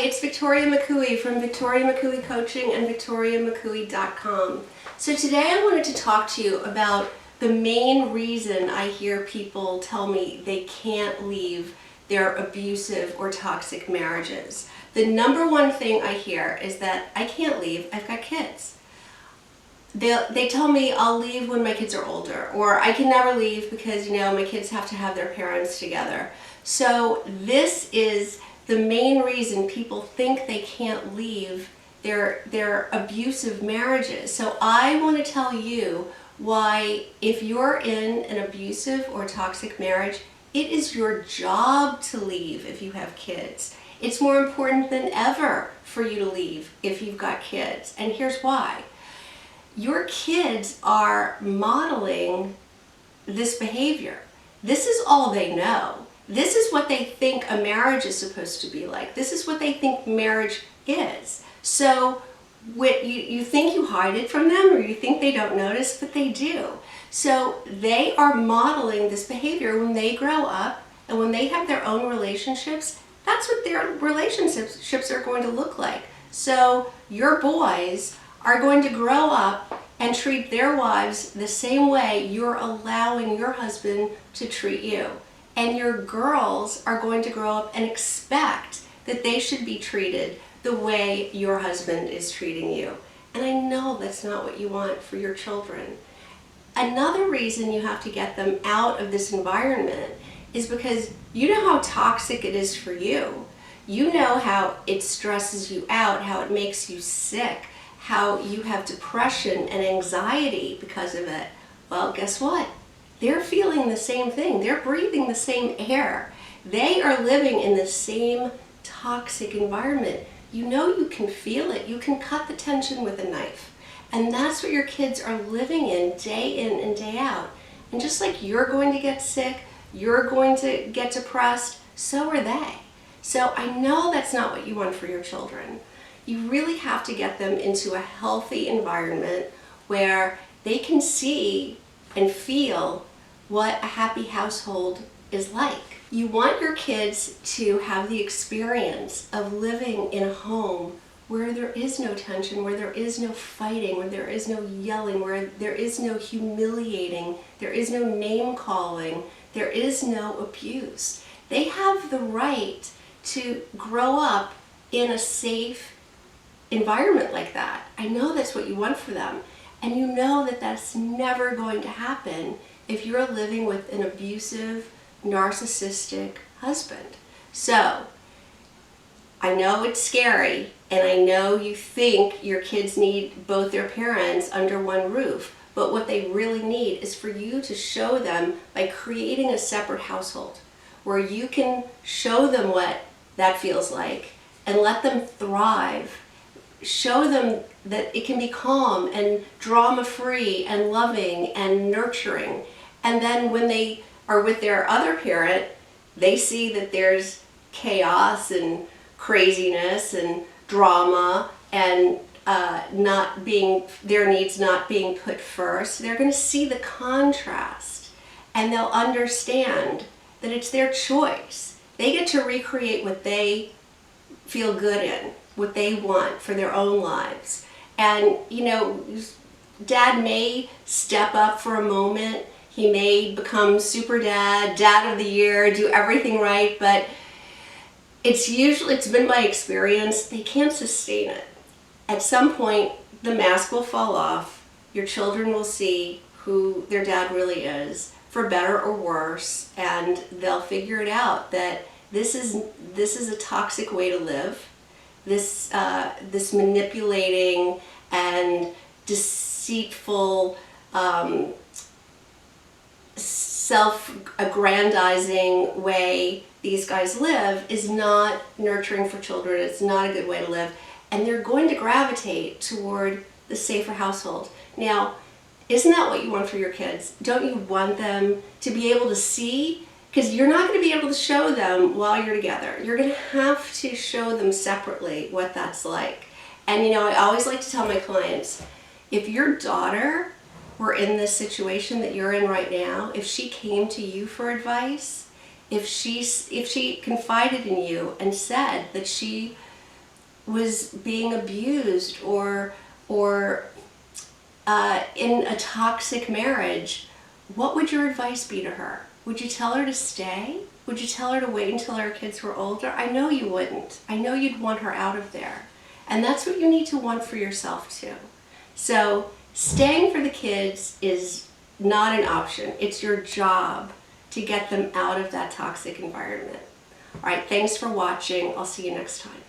it's Victoria McCooey from Victoria McCooey Coaching and VictoriaMcCooey.com. So today I wanted to talk to you about the main reason I hear people tell me they can't leave their abusive or toxic marriages. The number one thing I hear is that I can't leave, I've got kids. They tell me I'll leave when my kids are older, or I can never leave because, my kids have to have their parents together. So this is the main reason people think they can't leave their abusive marriages. So I want to tell you why, if you're in an abusive or toxic marriage, it is your job to leave if you have kids. It's more important than ever for you to leave if you've got kids. And here's why. Your kids are modeling this behavior. This is all they know. This is what they think a marriage is supposed to be like. This is what they think marriage is. So you think you hide it from them, or you think they don't notice, but they do. So they are modeling this behavior when they grow up, and when they have their own relationships, that's what their relationships are going to look like. So your boys are going to grow up and treat their wives the same way you're allowing your husband to treat you. And your girls are going to grow up and expect that they should be treated the way your husband is treating you. And I know that's not what you want for your children. Another reason you have to get them out of this environment is because you know how toxic it is for you. You know how it stresses you out, how it makes you sick, how you have depression and anxiety because of it. Well, guess what? They're feeling the same thing. They're breathing the same air. They are living in the same toxic environment. You know you can feel it. You can cut the tension with a knife. And that's what your kids are living in and day out. And just like you're going to get sick, you're going to get depressed, so are they. So I know that's not what you want for your children. You really have to get them into a healthy environment where they can see and feel what a happy household is like. You want your kids to have the experience of living in a home where there is no tension, where there is no fighting, where there is no yelling, where there is no humiliating, there is no name calling, there is no abuse. They have the right to grow up in a safe environment like that. I know that's what you want for them. And you know that that's never going to happen if you're living with an abusive, narcissistic husband. So, I know it's scary, and I know you think your kids need both their parents under one roof, but what they really need is for you to show them by creating a separate household where you can show them what that feels like and let them thrive. Show them that it can be calm and drama-free and loving and nurturing. And then when they are with their other parent, they see that there's chaos and craziness and drama and their needs not being put first. They're going to see the contrast, and they'll understand that it's their choice. They get to recreate what they feel good in, what they want for their own lives. And dad may step up for a moment. He may become super dad of the year, do everything right, but it's been my experience, they can't sustain it. At some point, the mask will fall off. Your children will see who their dad really is, for better or worse, and they'll figure it out that this is a toxic way to live. This manipulating and deceitful, self-aggrandizing way these guys live is not nurturing for children. It's not a good way to live. And they're going to gravitate toward the safer household. Now, isn't that what you want for your kids? Don't you want them to be able to see? Because you're not going to be able to show them while you're together. You're going to have to show them separately what that's like. And I always like to tell my clients, if your daughter were in this situation that you're in right now, if she came to you for advice, if she confided in you and said that she was being abused or in a toxic marriage, what would your advice be to her? Would you tell her to stay? Would you tell her to wait until her kids were older? I know you wouldn't. I know you'd want her out of there. And that's what you need to want for yourself too. So staying for the kids is not an option. It's your job to get them out of that toxic environment. All right, thanks for watching. I'll see you next time.